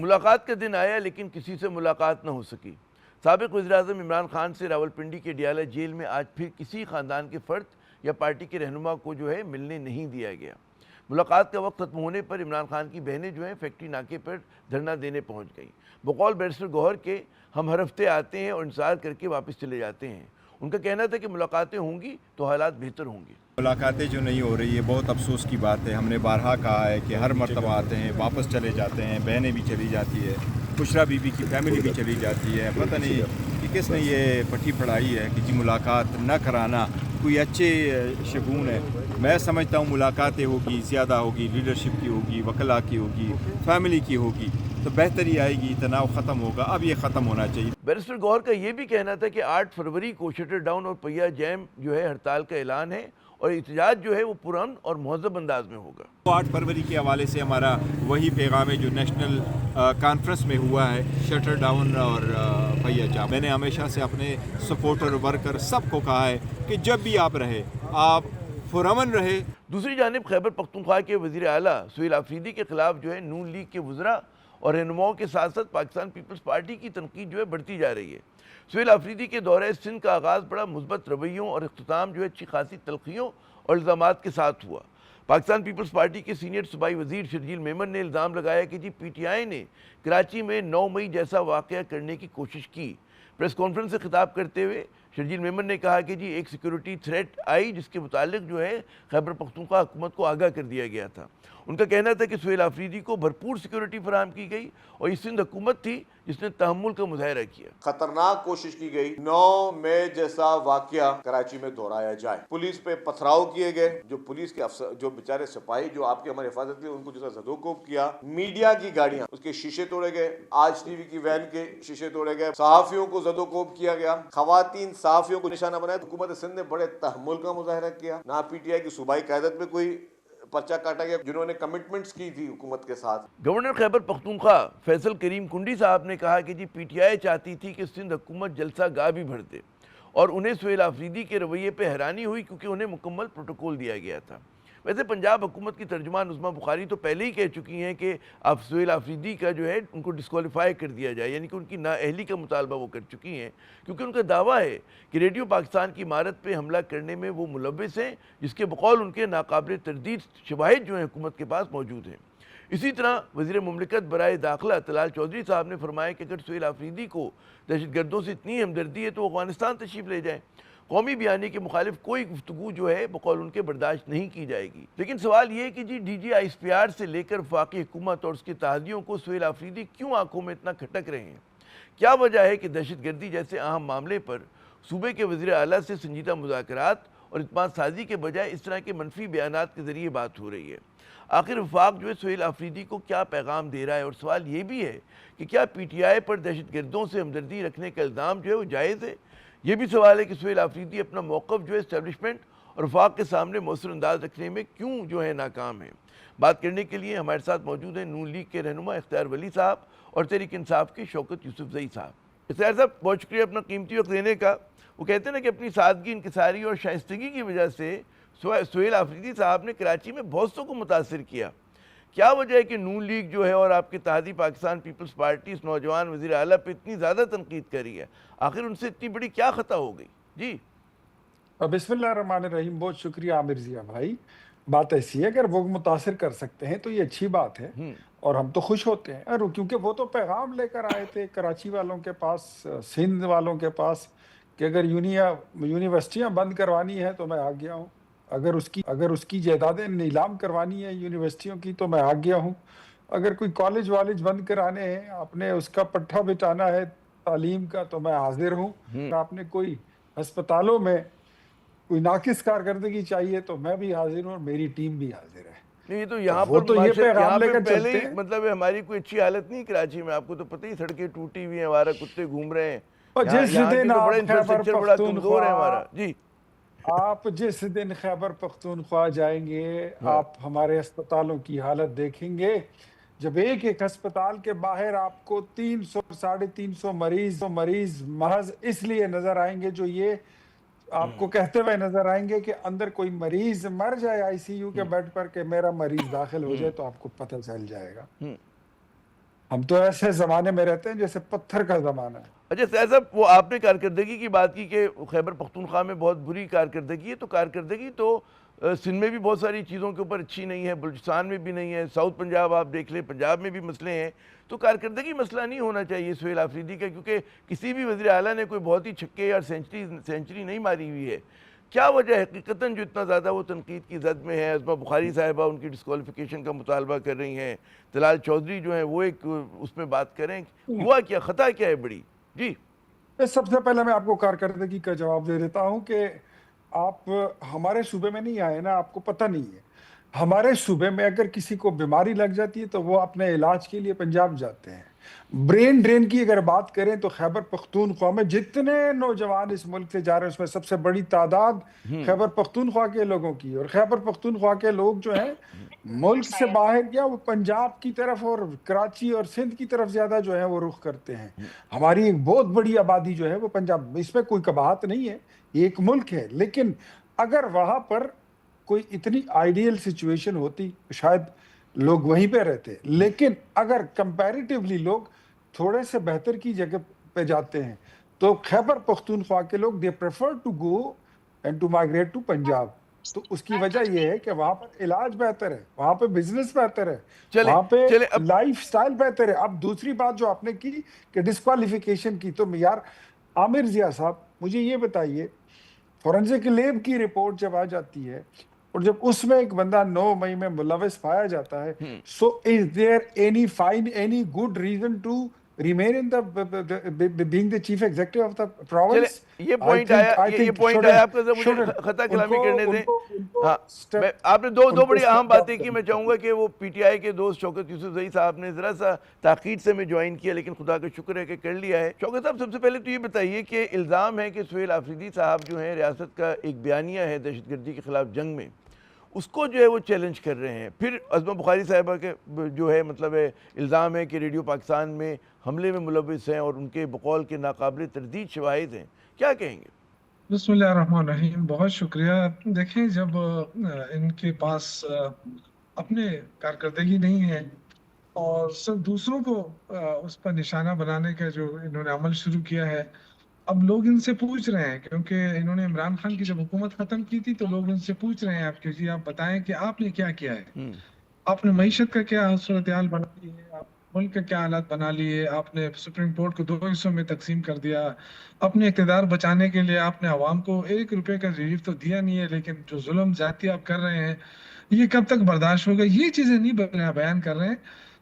ملاقات کا دن آیا لیکن کسی سے ملاقات نہ ہو سکی۔ سابق وزیراعظم عمران خان سے راولپنڈی کے ڈیالہ جیل میں آج پھر کسی خاندان کے فرد یا پارٹی کے رہنما کو ملنے نہیں دیا گیا۔ ملاقات کا وقت ختم ہونے پر عمران خان کی بہنیں فیکٹری ناکے پر دھرنا دینے پہنچ گئیں۔ بقول بیرسٹر گوہر کے ہم ہر ہفتے آتے ہیں اور انتظار کر کے واپس چلے جاتے ہیں۔ ان کا کہنا تھا کہ ملاقاتیں ہوں گی تو حالات بہتر ہوں گے۔ ملاقاتیں جو نہیں ہو رہی ہے بہت افسوس کی بات ہے۔ ہم نے بارہا کہا ہے کہ ہر مرتبہ آتے ہیں واپس چلے جاتے ہیں، بہنیں بھی چلی جاتی ہے، بشرا بی بی کی فیملی بھی چلی جاتی ہے۔ پتہ نہیں کہ کس نے یہ پٹی پڑھائی ہے کہ ملاقات نہ کرانا کوئی اچھے شگون ہے۔ میں سمجھتا ہوں ملاقاتیں ہوگی، زیادہ ہوگی، لیڈرشپ کی ہوگی، وکلاء کی ہوگی، فیملی کی ہوگی تو بہتری آئے گی، تناؤ ختم ہوگا۔ اب یہ ختم ہونا چاہیے۔ بیرسٹر گوہر کا یہ بھی کہنا تھا کہ 8 فروری کو شٹر ڈاؤن اور پہیہ جیم ہڑتال کا اعلان ہے اور احتجاج وہ پرامن اور مہذب انداز میں ہوگا۔ 8 فروری کے حوالے سے ہمارا وہی پیغام ہے جو نیشنل کانفرنس میں ہوا ہے، شٹر ڈاؤن اور پہیہ جام۔ میں نے ہمیشہ سے اپنے سپورٹر ورکر سب کو کہا ہے کہ جب بھی آپ رہے آپ پرامن رہے۔ دوسری جانب خیبر پختونخوا کے وزیر اعلیٰ سہیل آفریدی کے خلاف نون لیگ کے وزراء اور رہنماؤں کے ساتھ ساتھ پاکستان پیپلز پارٹی کی تنقید بڑھتی جا رہی ہے۔ سہیل آفریدی کے دورہ سندھ کا آغاز بڑا مثبت رویوں اور اختتام اچھی خاصی تلخیوں اور الزامات کے ساتھ ہوا۔ پاکستان پیپلز پارٹی کے سینئر صوبائی وزیر شرجیل میمن نے الزام لگایا کہ پی ٹی آئی نے کراچی میں 9 مئی جیسا واقعہ کرنے کی کوشش کی۔ پریس کانفرنس سے خطاب کرتے ہوئے شرجیل میمن نے کہا کہ ایک سیکیورٹی تھریٹ آئی جس کے متعلق خیبر پختونخوا حکومت کو آگاہ کر دیا گیا تھا۔ ان کا کہنا تھا کہ سہیل آفریدی کو بھرپور سیکیورٹی فراہم کی گئی اور یہ سندھ حکومت تھی جس نے تحمل کا مظاہرہ کیا۔ خطرناک کوشش کی گئی 9 مئی جیسا واقعہ کراچی میں دہرایا جائے۔ پولیس پہ پتھراؤ کیے گئے، جو پولیس کے افسر جو بیچارے سپاہی جو آپ کے ہماری حفاظت کے ان کو زدوکوب کیا۔ میڈیا کی گاڑیاں اس کے شیشے توڑے گئے، آج ٹی وی کی وین کے شیشے توڑے گئے، صحافیوں کو زدوکوب کیا گیا، خواتین صحافیوں کو نشانہ بنایا۔ حکومت سندھ نے بڑے تحمل کا مظاہرہ کیا۔ نہ پی ٹی آئی کی صوبائی قیادت میں کوئی پرچہ کاٹا گیا جنہوں نے کمٹمنٹس کی تھی حکومت کے ساتھ۔ گورنر خیبر پختونخوا فیصل کریم کنڈی صاحب نے کہا کہ پی ٹی آئی چاہتی تھی کہ سندھ حکومت جلسہ گاہ بھی بھر دے اور انہیں سہیل آفریدی کے رویے پہ حیرانی ہوئی کیونکہ انہیں مکمل پروٹوکول دیا گیا تھا۔ ویسے پنجاب حکومت کی ترجمان نظمہ بخاری تو پہلے ہی کہہ چکی ہیں کہ سہیل آفریدی کا ان کو ڈسکوالیفائی کر دیا جائے، یعنی کہ ان کی نااہلی کا مطالبہ وہ کر چکی ہیں، کیونکہ ان کا دعویٰ ہے کہ ریڈیو پاکستان کی عمارت پہ حملہ کرنے میں وہ ملوث ہیں، جس کے بقول ان کے ناقابل تردید شواہد حکومت کے پاس موجود ہیں۔ اسی طرح وزیر مملکت برائے داخلہ طلال چودھری صاحب نے فرمایا کہ اگر سہیل آفریدی کو دہشت گردوں سے اتنی ہمدردی ہے تو وہ افغانستان تشریف لے جائیں۔ قومی بیانی کے مخالف کوئی گفتگو بقول ان کے برداشت نہیں کی جائے گی۔ لیکن سوال یہ ہے کہ D G I S P R سے لے کر وفاقی حکومت اور اس کے اتحادیوں کو سہیل آفریدی کیوں آنکھوں میں اتنا کھٹک رہے ہیں؟ کیا وجہ ہے کہ دہشت گردی جیسے اہم معاملے پر صوبے کے وزیر اعلیٰ سے سنجیدہ مذاکرات اور اعتماد سازی کے بجائے اس طرح کے منفی بیانات کے ذریعے بات ہو رہی ہے؟ آخر وفاق سہیل آفریدی کو کیا پیغام دے رہا ہے؟ اور سوال یہ بھی ہے کہ کیا پی ٹی آئی پر دہشت گردوں سے ہمدردی رکھنے کا الزام وہ جائز ہے؟ یہ بھی سوال ہے کہ سہیل آفریدی اپنا موقف اسٹیبلشمنٹ اور وفاق کے سامنے مؤثر انداز رکھنے میں کیوں ناکام ہے؟ بات کرنے کے لیے ہمارے ساتھ موجود ہیں نون لیگ کے رہنما اختیار ولی صاحب اور تحریک انصاف کے شوکت یوسف زئی صاحب۔ اختیار صاحب بہت شکریہ اپنا قیمتی وقت دینے کا۔ وہ کہتے ہیں نا کہ اپنی سادگی، انکساری اور شائستگی کی وجہ سے سہیل آفریدی صاحب نے کراچی میں بہت سو کو متاثر کیا۔ کیا وجہ ہے کہ نون لیگ اور آپ کے اتحادی پاکستان پیپلز پارٹی اس نوجوان وزیر اعلیٰ پہ اتنی زیادہ تنقید کری ہے؟ آخر ان سے اتنی بڑی کیا خطا ہو گئی؟ جی بسم اللہ الرحمن الرحیم۔ بہت شکریہ عامر ضیاء بھائی۔ بات ایسی ہے اگر وہ متاثر کر سکتے ہیں تو یہ اچھی بات ہے اور ہم تو خوش ہوتے ہیں، کیونکہ وہ تو پیغام لے کر آئے تھے کراچی والوں کے پاس، سندھ والوں کے پاس، کہ اگر یونیورسٹیاں بند کروانی ہے تو میں آ گیا ہوں، اگر اس کی جائیدادیں نیلام کروانی ہے یونیورسٹیوں کی تو میں آ گیا ہوں، اگر کوئی کالج بند کرانے ہیں، آپ نے اس کا پٹھا بٹانا ہے تعلیم کا تو میں حاضر ہوں، اگر آپ نے کوئی ہسپتالوں میں کوئی ناقص کارکردگی چاہیے تو میں بھی حاضر ہوں اور میری ٹیم بھی حاضر ہے۔ یہ تو یہاں وہ تو یہ پیغام لے کر پہلے چلتے ہیں۔ مطلب ہماری کوئی اچھی حالت نہیں کراچی میں، آپ کو تو پتہ ہی سڑکیں ٹوٹی ہوئی ہیں، ہمارا کتے گھوم رہے ہیں، اور جس دن آپ انفراسٹرکچر بڑا کمزور ہے ہمارا۔ جی آپ جس دن خیبر پختونخوا جائیں گے آپ ہمارے اسپتالوں کی حالت دیکھیں گے، جب ایک ہسپتال کے باہر آپ کو 300 350 مریض محض اس لیے نظر آئیں گے جو یہ آپ کو کہتے ہوئے نظر آئیں گے کہ اندر کوئی مریض مر جائے آئی سی یو کے بیڈ پر کہ میرا مریض داخل ہو جائے تو آپ کو پتہ چل جائے گا۔ ہم تو ایسے زمانے میں رہتے ہیں جیسے پتھر کا زمانہ ہے. اچھا سیاح صاحب، وہ آپ نے کارکردگی کی بات کی کہ خیبر پختونخوا میں بہت بری کارکردگی ہے، تو کارکردگی تو سندھ میں بھی بہت ساری چیزوں کے اوپر اچھی نہیں ہے، بلوچستان میں بھی نہیں ہے، ساؤتھ پنجاب آپ دیکھ لیں، پنجاب میں بھی مسئلے ہیں. تو کارکردگی مسئلہ نہیں ہونا چاہیے سہیل آفریدی کا، کیونکہ کسی بھی وزیر اعلیٰ نے کوئی بہت ہی چھکے یا سینچری نہیں ماری ہوئی ہے. کیا وجہ ہے حقیقتاً جو اتنا زیادہ وہ تنقید کی زد میں ہے؟ عظمہ بخاری صاحبہ ان کی ڈسکوالیفیکیشن کا مطالبہ کر رہی ہیں، طلال چودھری جو ہیں وہ ایک اس میں بات کریں، ہوا کیا، خطا کیا ہے بڑی؟ جی سب سے پہلے میں آپ کو کارکردگی کا جواب دے دیتا ہوں کہ آپ ہمارے صوبے میں نہیں آئے نا، آپ کو پتہ نہیں ہے. ہمارے صوبے میں اگر کسی کو بیماری لگ جاتی ہے تو وہ اپنے علاج کے لیے پنجاب جاتے ہیں. برین ڈرین کی اگر بات کریں تو خیبر پختونخوا میں جتنے نوجوان اس ملک سے جا رہے ہیں اس میں سب سے بڑی تعداد خیبر پختونخوا کے لوگوں کی. اور خیبر پختونخوا کے لوگ جو ہیں ملک سے باہر کیا وہ پنجاب کی طرف اور کراچی اور سندھ کی طرف زیادہ جو ہے وہ رخ کرتے ہیں. ہماری ایک بہت بڑی آبادی جو ہے وہ پنجاب، اس میں کوئی قباحت نہیں ہے، یہ ایک ملک ہے. لیکن اگر وہاں پر کوئی اتنی آئیڈیل سچویشن ہوتی شاید لوگ وہیں پہ رہتے. لیکن اگر کمپیریٹیولی لوگ تھوڑے سے بہتر کی جگہ پہ جاتے ہیں تو خیبر پختونخوا کے لوگ they prefer to go and to migrate to Punjab. تو اس کی وجہ یہ ہے کہ وہاں پر علاج بہتر ہے، وہاں پہ بزنس بہتر ہے، وہاں پہ لائف سٹائل بہتر ہے. اب دوسری بات جو آپ نے کی کہ ڈسکوالیفیکیشن کی، تو یار عامر ضیاء صاحب مجھے یہ بتائیے، فورنزک لیب کی رپورٹ جب آ جاتی ہے اور جب اس میں ایک بندہ 9 مئی میں ملوث پایا جاتا ہے، so is there any fine any good reason to remain in the being the chief executive of the province? یہ پوائنٹ آیا آپ کا، مجھے خطا کلامی کرنے دیں. ہاں آپ نے دو بڑی اہم باتیں کی. میں چاہوں گا کہ وہ پی ٹی آئی کے دوست شوکت یوسف زئی صاحب نے ذرا سا تاخیر سے میں جوائن کیا، لیکن خدا کا شکر ہے کہ کر لیا ہے. شوکت صاحب سب سے پہلے تو یہ بتائیے کہ الزام ہے کہ سہیل آفریدی صاحب جو ہیں ریاست کا ایک بیانیہ ہے دہشت گردی کے خلاف جنگ میں، اس کو جو ہے وہ چیلنج کر رہے ہیں. پھر عظمہ بخاری صاحبہ کے جو ہے مطلب ہے الزام ہے کہ ریڈیو پاکستان میں حملے میں ملوث ہیں اور ان کے بقول کے ناقابل تردید شواہد ہیں. کیا کہیں گے؟ بسم اللہ الرحمن الرحیم. بہت شکریہ. دیکھیں جب ان کے پاس اپنے کارکردگی نہیں ہے اور سب دوسروں کو اس پر نشانہ بنانے کا جو انہوں نے عمل شروع کیا ہے، اب لوگ ان سے پوچھ رہے ہیں، کیونکہ انہوں نے عمران خان کی جب حکومت ختم کی تھی تو لوگ ان سے پوچھ رہے ہیں آپ کہ جی آپ بتائیں کہ آپ نے کیا کیا ہے. آپ نے معیشت کا کیا صورتحال بنا لی ہے، آپ ملک کے کیا حالات بنا لیے، آپ نے سپریم کورٹ کو 2 حصوں میں تقسیم کر دیا، اپنے اقتدار بچانے کے لیے آپ نے عوام کو 1 روپے کا ریلیف تو دیا نہیں ہے، لیکن جو ظلم زیادتی آپ کر رہے ہیں یہ کب تک برداشت ہوگا. یہ چیزیں نہیں بیان کر رہے ہیں،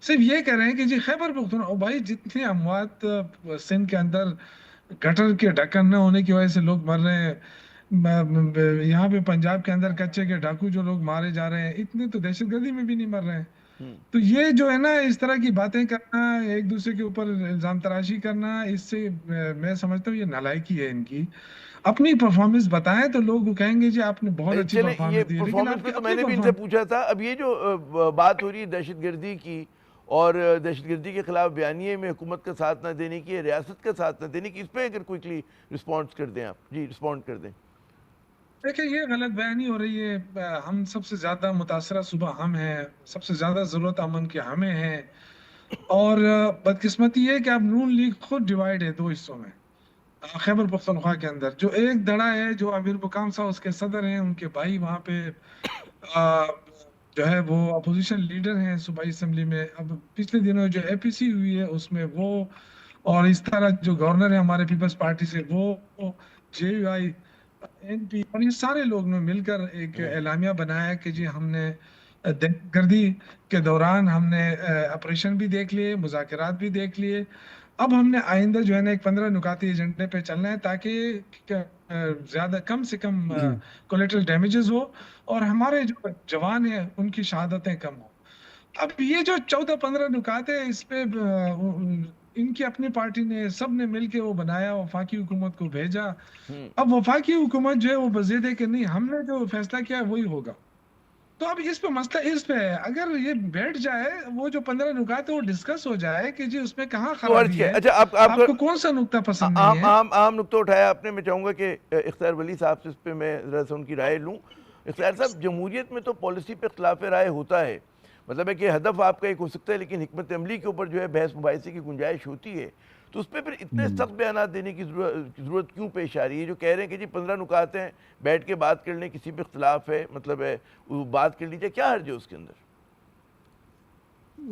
صرف یہ کہہ رہے ہیں کہ جی خیبر پختونخوا بھائی جتنے اموات سندھ کے اندر گٹر کے ڈھکن نہ ہونے کی وجہ سے لوگ مر رہے ہیں، یہاں پہ پنجاب کے اندر کچے کے ڈاکو جو لوگ مارے جا رہے ہیں، اتنے تو دہشت گردی میں بھی نہیں مر رہے ہیں. تو یہ جو ہے نا اس طرح کی باتیں کرنا، ایک دوسرے کے اوپر الزام تراشی کرنا، اس سے میں سمجھتا ہوں یہ نالائکی ہے ان کی. اپنی پرفارمنس بتائیں تو لوگ کہیں گے جی آپ نے بہت اچھی پرفارمنس دی. پرفارمنس پہ تو میں نے بھی ان سے پوچھا تھا. اب یہ جو بات ہو رہی ہے دہشت گردی کی اور دہشت گردی کے خلاف بیانیے میں حکومت کا ساتھ نہ دینے کی، ریاست کا ساتھ نہ دینے کی، اس پہ اگر کوئکلی رسپونس کر دیں آپ. جی رسپونڈ کر دیں. دیکھیں یہ غلط بیانی ہو رہی ہے. ہم سب سے زیادہ متاثرہ صوبہ ہم ہیں، سب سے زیادہ ضرورت امن کی ہمیں ہیں، اور بدقسمتی یہ ہے کہ اب نون لیگ خود ڈیوائیڈ ہے 2 حصوں میں خیبر پختونخوا کے اندر. جو ایک دڑا ہے جو امیر مقام صاحب اس کے صدر ہیں، ان کے بھائی وہاں پہ جو ہے وہ اپوزیشن لیڈر ہیں صوبائی اسمبلی میں. اب پچھلے دنوں جو اے پی سی ہوئی ہے اس میں وہ، اور اس طرح جو گورنر ہے ہمارے پیپلز پارٹی سے وہ، جے یو آئی، این پی، اور یہ سارے لوگ نے مل کر ایک اعلامیہ بنایا کہ جی ہم نے دہشت گردی کے دوران ہم نے آپریشن بھی دیکھ لیے، مذاکرات بھی دیکھ لیے. اب ہم نے آئندہ جو ہے نا ایک 15 نکاتی ایجنڈے پہ چلنا ہے تاکہ زیادہ کم سے کم کولیٹرل ڈیمیجز ہو اور ہمارے جو جوان ہیں ان کی شہادتیں کم ہوں. اب یہ جو 14-15 نکات ہے اس پہ ان کی اپنی پارٹی نے سب نے مل کے وہ بنایا، وفاقی حکومت کو بھیجا. اب وفاقی حکومت جو ہے وہ بزید ہے کہ نہیں ہم نے جو فیصلہ کیا ہے وہی ہوگا. تو اب اس پہ مسئلہ اس پہ ہے، اگر یہ بیٹھ جائے وہ جو 15 نکات ہے وہ ڈسکس ہو جائے کہ جی اس میں کہاں خرابی ہے، اچھا آپ کو کون سا نقطہ پسند نہیں ہے. عام نقطہ اٹھایا آپ نے. میں چاہوں گا کہ اختیار ولی صاحب سے اس پہ میں ذرا سے ان کی رائے لوں. اختیار صاحب، جمہوریت میں تو پالیسی پہ اختلاف رائے ہوتا ہے، مطلب ہے کہ ہدف آپ کا ایک ہو سکتا ہے لیکن حکمت عملی کے اوپر جو ہے بحث مباحثے کی گنجائش ہوتی ہے، تو اس پہ پھر اتنے سخت بیانات دینے کی ضرورت کیوں پیش آ رہی ہے؟ جو کہہ رہے ہیں کہ جی 15 نکات ہیں، بیٹھ کے بات کر لیں، کسی پہ اختلاف ہے مطلب ہے وہ بات کر لیجیے، کیا حرج ہے اس کے اندر؟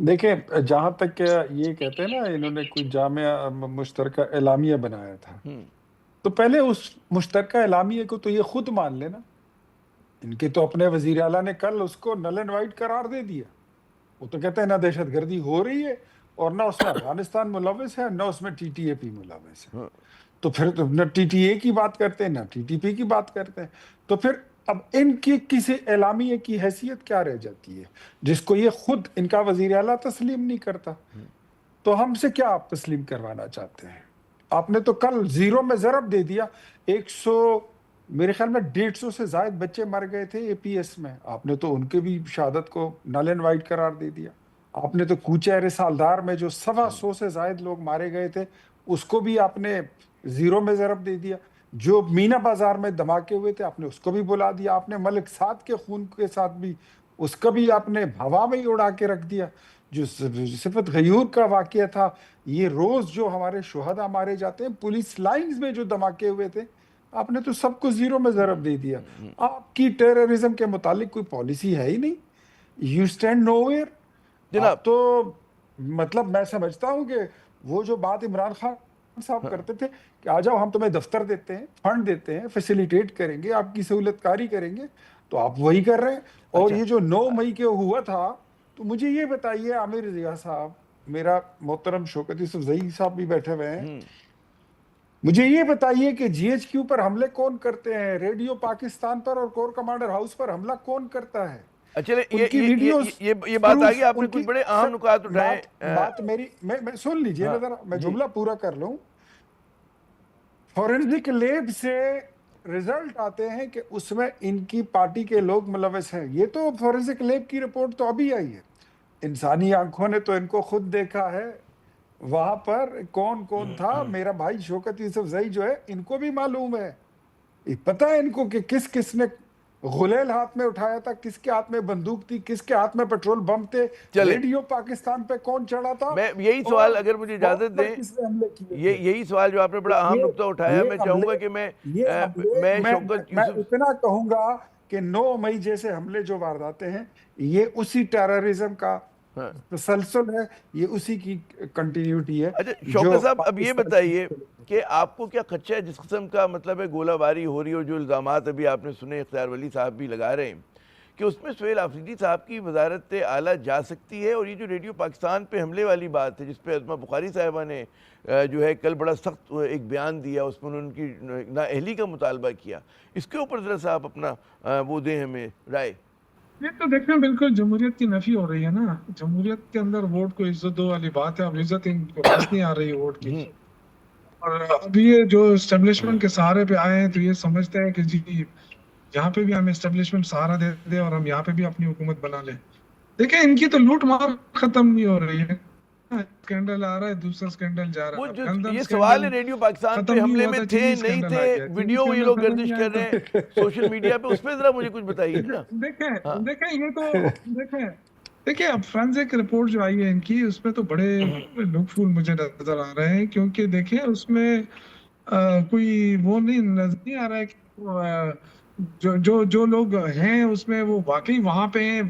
دیکھیں، جہاں تک کہ یہ کہتے ہیں نا انہوں نے کوئی جامع مشترکہ اعلامیہ بنایا تھا، تو پہلے اس مشترکہ اعلامیہ کو تو یہ خود مان لینا. ان کے تو اپنے وزیر اعلیٰ نے کل اس کو نل اینڈ وائٹ قرار دے دیا. وہ تو کہتے ہیں نہ دہشت گردی ہو رہی ہے اور نہ اس میں افغانستان ملوث ہے، نہ اس میں ٹی ٹی اے پی ملوث ہے. تو پھر تو نہ ٹی ٹی اے کی بات کرتے ہیں نہ ٹی ٹی پی کی بات کرتے ہیں. تو پھر اب ان کی کسی اعلامیہ کی حیثیت کیا رہ جاتی ہے جس کو یہ خود ان کا وزیر اعلیٰ تسلیم نہیں کرتا؟ تو ہم سے کیا آپ تسلیم کروانا چاہتے ہیں؟ آپ نے تو کل زیرو میں ضرب دے دیا. 100 میرے خیال میں 150 سے زائد بچے مر گئے تھے اے پی ایس میں. آپ نے تو ان کے بھی شہادت کو نل اینڈ وائٹ قرار دے دیا. آپ نے تو کوچہ رسالدار میں جو 125 سے زائد لوگ مارے گئے تھے اس کو بھی آپ نے زیرو میں ضرب دے دیا. جو مینا بازار میں دھماکے ہوئے تھے آپ نے اس کو بھی بلا دیا. آپ نے ملک سعد کے خون کے ساتھ بھی اس کا بھی آپ نے ہوا میں ہی اڑا کے رکھ دیا. جو صفت غیور کا واقعہ تھا، یہ روز جو ہمارے شہداء مارے جاتے ہیں، پولیس لائنز میں جو دھماکے ہوئے تھے، آپ نے تو سب کو زیرو میں ضرب دے دیا. آپ کی ٹیررزم کے متعلق کوئی پالیسی ہے ہی نہیں. You stand nowhere. جناب تو مطلب میں سمجھتا ہوں کہ وہ جو بات عمران خان صاحب کرتے تھے کہ آ جاؤ ہم تمہیں دفتر دیتے ہیں، فنڈ دیتے ہیں، فیسیلیٹیٹ کریں گے، آپ کی سہولت کاری کریں گے، تو آپ وہی کر رہے ہیں. اور یہ جو 9 مئی کے ہوا تھا، تو مجھے یہ بتائیے عامر ضیاء صاحب، میرا محترم شوکت یوسف زئی صاحب بھی بیٹھے ہوئے ہیں، مجھے یہ بتائیے کہ جی ایچ کیو پر حملے کون کرتے ہیں؟ ریڈیو پاکستان پر اور کور کمانڈر ہاؤس پر حملہ کون کرتا ہے؟ اچھا ان کی ویڈیوز، یہ بات آگئی، آپ نے کچھ بڑے اہم نکات اٹھائے. بات میری میں سن لیجئے نا ذرا، میں جملہ پورا کر لوں. فورنزک لیب سے رزلٹ آتے ہیں کہ اس میں ان کی پارٹی کے لوگ ملوث ہیں. یہ تو فورنزک لیب کی رپورٹ تو ابھی آئی ہے. انسانی آنکھوں نے تو ان کو خود دیکھا ہے. وہاں پر کون کون تھا. میرا بھائی شوکت یوسف زئی جو ہے، ان کو بھی معلوم ہے، پتہ ہے ان کو کہ کس کس نے غلیل ہاتھ میں اٹھایا تھا، کس کے ہاتھ میں بندوق تھی، کس کے ہاتھ میں پیٹرول بم تھے، ریڈیو پاکستان پہ کون چڑھا تھا. میں یہی سوال، اگر مجھے اجازت دیں، یہی سوال جو آپ نے بڑا اہم نقطہ اٹھایا، میں چاہوں گا کہ میں شوکت میں اتنا کہوں گا کہ 9 مئی جیسے حملے جو وارداتیں ہیں، یہ اسی ٹیررزم کا تسلسل ہے، یہ اسی کی کنٹینیوٹی ہے. اچھا شوکت صاحب، اب یہ بتائیے کہ آپ کو کیا خدشہ ہے جس قسم کا مطلب ہے گولہ باری ہو رہی ہے، اور جو الزامات ابھی آپ نے سنے اختیار ولی صاحب بھی لگا رہے ہیں کہ اس میں سہیل آفریدی صاحب کی وزارت اعلیٰ جا سکتی ہے، اور یہ جو ریڈیو پاکستان پہ حملے والی بات ہے جس پہ عظمہ بخاری صاحبہ نے جو ہے کل بڑا سخت ایک بیان دیا، اس میں انہوں کی نااہلی کا مطالبہ کیا، اس کے اوپر ذرا سا آپ اپنا وہ دیں ہمیں رائے. یہ تو دیکھیں بالکل جمہوریت کی نفی ہو رہی ہے نا. جمہوریت کے اندر ووٹ کو عزت دو والی بات ہے. اب عزت ان کو پاس نہیں آ رہی ہے ووٹ کی. اور اب یہ جو اسٹیبلشمنٹ کے سہارے پہ آئے ہیں تو یہ سمجھتے ہیں کہ جی یہاں پہ بھی ہمیں اسٹیبلشمنٹ سہارا دے دے اور ہم یہاں پہ بھی اپنی حکومت بنا لیں. دیکھیں ان کی تو لوٹ مار ختم نہیں ہو رہی ہے. اسکینڈل آ رہا ہے، دوسرا اسکینڈل جا رہا ہے. یہ سوال ہے ریڈیو پاکستان پہ حملے میں تھے نہیں تھے، ویڈیو یہ لوگ گردش کر رہے ہیں سوشل میڈیا پہ، اس پہ ذرا مجھے کچھ بتائیے نا. دیکھیں یہ تو دیکھیں اب فرانزک رپورٹ جو آئی ہے ان کی، اس میں تو بڑے لوگ پھول مجھے نظر آ رہے ہیں، کیونکہ دیکھیں اس میں کوئی وہ نہیں نظر نہیں آ رہا ہے کہ جو لوگ ہیں اس میں وہ واقعی وہاں پہ ہیں،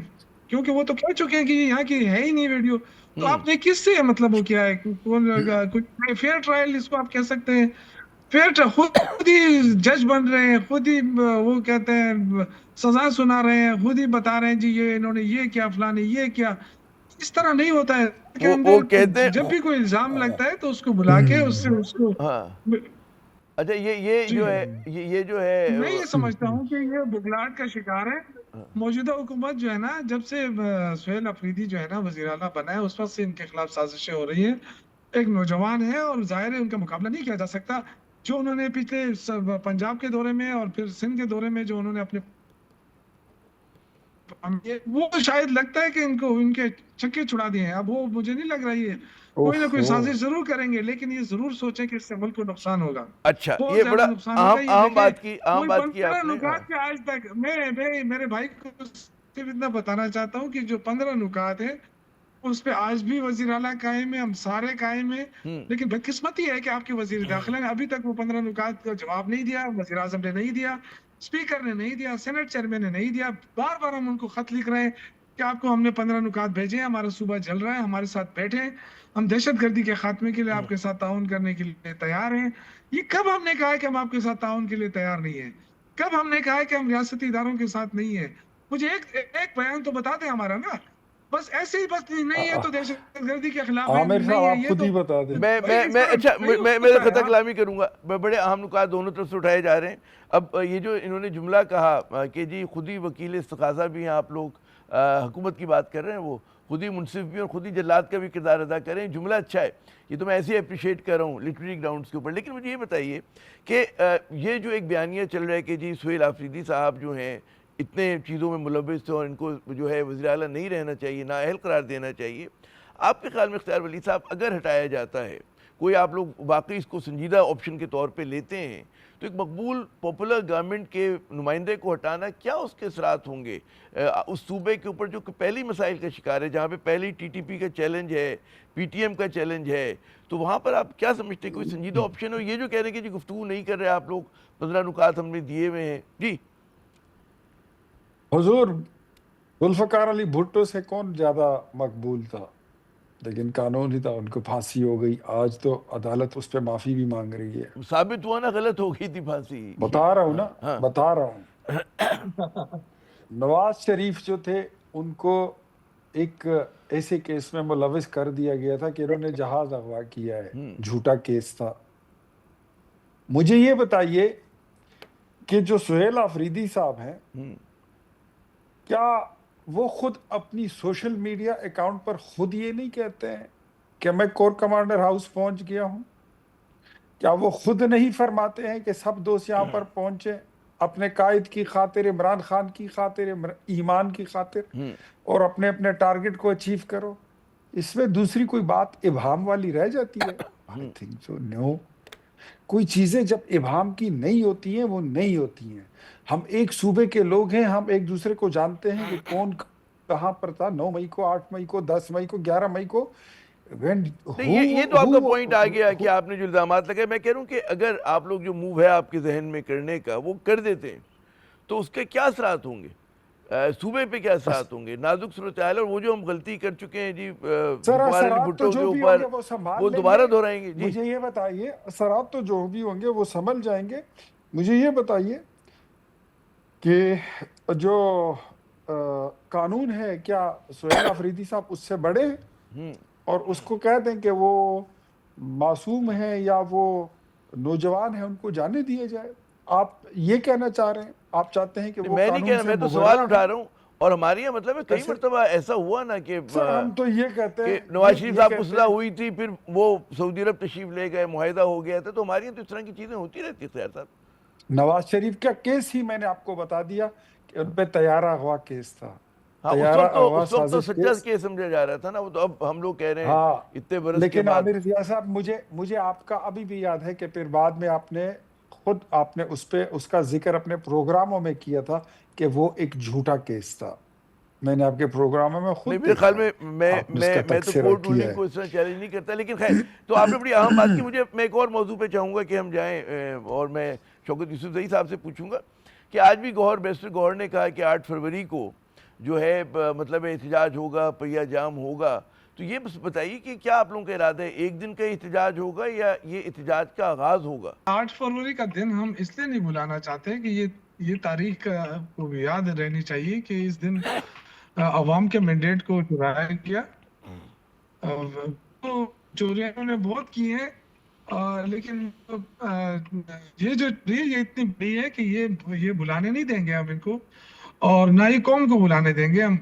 کیونکہ وہ تو کہہ چکے ہیں کہ یہاں کی ہے ہی نہیں ویڈیو. تو آپ نے کس سے مطلب وہ کیا ہے؟ کوئی فیئر ٹرائل اس کو آپ کہہ سکتے ہیں؟ فیئر خود ہی جج بن رہے ہیں، خود ہی وہ کہتے ہیں سزا سنا رہے ہیں، خود ہی بتا رہے ہیں جی یہ انہوں نے یہ کیا، فلاں نے یہ کیا. اس طرح نہیں ہوتا ہے. جب بھی کوئی الزام لگتا ہے تو اس کو بلا کے اس کو اچھا یہ جو ہے میں یہ سمجھتا ہوں کہ یہ بگلاٹ کا شکار ہے. موجودہ حکومت جو ہے نا، جب سے سہیل آفریدی جو ہے نا وزیر اعلیٰ بنا ہے، اس وقت سے ان کے خلاف سازشیں ہو رہی ہیں. ایک نوجوان ہے اور ظاہر ہے ان کا مقابلہ نہیں کیا جا سکتا. جو انہوں نے پچھلے پنجاب کے دورے میں اور پھر سندھ کے دورے میں جو انہوں نے اپنے وہ شاید لگتا ہے کہ ان کے چکے چھڑا دیے ہیں. اب وہ مجھے نہیں لگ رہا ہے کوئی نہ کوئی سازش ضرور کریں گے، لیکن یہ ضرور سوچیں کہ اس سے ملک کو نقصان ہوگا. اچھا یہ بڑا اہم بات کی آپ نے. آج تک میرے بھائی کو صرف اتنا بتانا چاہتا ہوں کہ جو 15 نکات ہیں اس پہ آج بھی وزیر اعلیٰ قائم ہے، ہم سارے قائم ہیں، لیکن بدقسمتی ہے کہ آپ کے وزیر داخلہ نے ابھی تک وہ 15 نکات کا جواب نہیں دیا، وزیر اعظم نے نہیں دیا، اسپیکر نے نہیں دیا، سینٹ چیئرمین نے نہیں دیا. بار بار ہم ان کو خط لکھ رہے ہیں کہ آپ کو ہم نے 15 نکات بھیجے ہیں، ہمارا صوبہ جل رہا ہے، ہمارے ساتھ بیٹھے ہیں، ہم دہشت گردی کے خاتمے کے لیے آپ کے ساتھ تعاون کرنے کے لیے تیار ہیں. یہ کب ہم نے کہا ہے کہ ہم آپ کے ساتھ تعاون کے لیے تیار نہیں ہیں؟ کب ہم نے کہا ہے کہ ہم ریاستی اداروں کے ساتھ نہیں ہیں؟ مجھے ایک بیان تو بتا دیں ہڑا نا، بس ایسے ہی بس نہیں ہے تو دہشت گردی کے خلاف ہے، عامر صاحب نہیں ہے آپ یہ خود تو ہی بتا دیں. میں اچھا میں خطہ کلامی کروں گا. بڑے اہم نکات دونوں طرف سے اٹھائے جا رہے ہیں. اب یہ جو انہوں نے جملہ کہا کہ جی خود ہی وکیل استغاثہ بھی ہیں آپ لوگ، حکومت کی بات کر رہے ہیں، وہ خود ہی منصف بھی اور خود ہی جلاد کا بھی کردار ادا کر رہے ہیں. جملہ اچھا ہے، یہ تو میں ایسے ہی اپریشیٹ کر رہا ہوں لٹریری گراؤنڈز کے اوپر. لیکن مجھے یہ بتائیے کہ یہ جو ایک بیانیہ چل رہا ہے کہ جی سہیل آفریدی صاحب جو ہیں اتنے چیزوں میں ملوث تھے اور ان کو جو ہے وزیر اعلیٰ نہیں رہنا چاہیے، نااہل قرار دینا چاہیے، آپ کے خیال میں اختیار ولی صاحب اگر ہٹایا جاتا ہے، کوئی آپ لوگ واقعی اس کو سنجیدہ آپشن کے طور پہ لیتے ہیں، تو ایک مقبول پاپولر گورنمنٹ کے نمائندے کو ہٹانا کیا اس کے اثرات ہوں گے اس صوبے کے اوپر جو کہ پہلی مسائل کا شکار ہے، جہاں پہ پہلی ٹی ٹی پی کا چیلنج ہے، پی ٹی ایم کا چیلنج ہے، تو وہاں پر آپ کیا سمجھتے ہیں کوئی سنجیدہ آپشن ہو؟ یہ جو کہہ رہے ہیں کہ جی گفتگو نہیں کر رہے آپ لوگ، 15 نکات ہم نے دیے ہوئے ہیں. جی حضور ذوالفقار علی بھٹو سے کون زیادہ مقبول تھا، لیکن قانون ہی تھا، ان کو پھانسی ہو گئی. آج تو عدالت اس پہ معافی بھی مانگ رہی ہے. ثابت ہوا نا غلط ہو گئی تھی پھانسی. بتا رہا ہوں نا، بتا رہا ہوں. نواز شریف جو تھے ان کو ایک ایسے کیس میں ملوث کر دیا گیا تھا کہ انہوں نے جہاز اغوا کیا ہے، جھوٹا کیس تھا. مجھے یہ بتائیے کہ جو سہیل آفریدی صاحب ہیں، کیا وہ خود اپنی سوشل میڈیا اکاؤنٹ پر خود یہ نہیں کہتے ہیں کہ میں کور کمانڈر ہاؤس پہنچ گیا ہوں؟ کیا وہ خود نہیں فرماتے ہیں کہ سب دوست یہاں پر پہنچے اپنے قائد کی خاطر، عمران خان کی خاطر، ایمان کی خاطر، اور اپنے اپنے ٹارگٹ کو اچیو کرو؟ اس میں دوسری کوئی بات ابہام والی رہ جاتی ہے؟ I think so, no. کوئی چیزیں جب ابہام کی نہیں ہوتی ہیں وہ نہیں ہوتی ہیں. ہم ایک صوبے کے لوگ ہیں، ہم ایک دوسرے کو جانتے ہیں کہ کون کہاں پر تھا 9 مئی کو، 8 مئی کو، 10 مئی کو، 11 مئی کو. یہ تو آپ کا پوائنٹ آ گیا کہ آپ نے جو الزامات لگائے. میں کہہ رہا ہوں کہ اگر آپ لوگ جو موو ہے آپ کے ذہن میں کرنے کا وہ کر دیتے ہیں تو اس کے کیا اثرات ہوں گے صوبے پہ؟ کیا اثرات ہوں گے؟ نازک صورتحال، اور وہ جو ہم غلطی کر چکے ہیں جی بھٹو کے اوپر وہ دوبارہ دہرائیں گے؟ مجھے یہ بتائیے، اثرات تو جو بھی ہوں گے وہ سنبھل جائیں گے. مجھے یہ بتائیے کہ جو قانون ہے کیا سہیل آفریدی صاحب اس سے بڑے ہیں؟ اور اس کو کہہ دیں کہ وہ معصوم ہیں یا وہ نوجوان ہیں، ان کو جانے دیے جائے. آپ یہ کہنا چاہ رہے ہیں؟ آپ چاہتے ہیں کہ وہ میں نہیں کہہ رہا، میں تو سوال اٹھا رہا ہوں. اور ہماری یہ مطلب ہے کئی مرتبہ ایسا ہوا نا کہ ہم تو یہ کہتے ہیں نواز شریف صاحب کو صلاح ہوئی تھی، پھر وہ سعودی عرب تشریف لے گئے، معاہدہ ہو گیا تھا. تو ہماری یہاں تو اس طرح کی چیزیں ہوتی رہتی ہیں. خیر صاحب نواز شریف کا کیس ہی میں نے آپ کو بتا دیا کہ ان پہ طیارہ اغوا کیس تھا. اس وقت تو سچا کیس سمجھا جا رہا تھا نا. وہ تو اب ہم لوگ کہہ رہے ہیں اتنے برس کے بعد. لیکن عامر ضیاء صاحب مجھے آپ کا ابھی بھی یاد ہے کہ پھر بعد میں آپ نے اس کا ذکر اپنے پروگراموں میں کیا تھا کہ وہ ایک جھوٹا کیس تھا. میں نے آپ کے پروگراموں میں خود میرے خیال میں تو کورٹ رولنگ کو اس طرح چیلنج نہیں کرتا. لیکن خیر، تو آپ نے بڑی اہم بات کی. میں ایک اور موضوع پہ چاہوں گا کہ ہم جائیں، اور میں شوکت یوسفزئی صاحب سے پوچھوں گا کہ آج بھی بیرسٹر گوہر نے کہا کہ 8 فروری کو جو ہے مطلب احتجاج ہوگا، پہیہ جام ہوگا. تو یہ بس بتائیے کہ کیا آپ لوگوں کا ارادہ ہے، ایک دن کا احتجاج ہوگا یا یہ احتجاج کا آغاز ہوگا؟ 8 فروری کا دن ہم اس لیے نہیں بلانا چاہتے کہ یہ تاریخ کو یاد رہنی چاہیے کہ اس دن عوام کے مینڈیٹ کو چرایا گیا. چوریاں نے بہت کی ہیں، لیکن یہ اتنی بڑی ہے کہ یہ بلانے نہیں دیں گے ہم ان کو، اور نہ ہی قوم کو بلانے دیں گے. ہم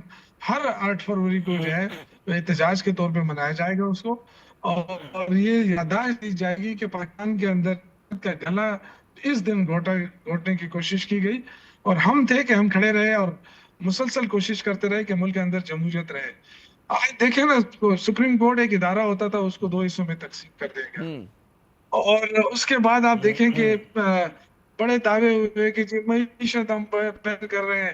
ہر 8 فروری کو جو ہے احتجاج کے طور پہ منایا جائے گا اس کو، اور یہ یادداشت دی جائے گی کہ پاکستان کے اندر کا گلا اس دن گھوٹنے کی کوشش کی گئی، اور ہم تھے کہ ہم کھڑے رہے اور مسلسل کوشش کرتے رہے کہ ملک کے اندر جمہوریت رہے. آج دیکھیں نا، سپریم کورٹ ایک ادارہ ہوتا تھا، اس کو 2 حصوں میں تقسیم کر دے گا، اور اس کے بعد آپ دیکھیں کہ بڑے دعوے ہوئے کہ جی معیشت ہم پہل کر رہے ہیں،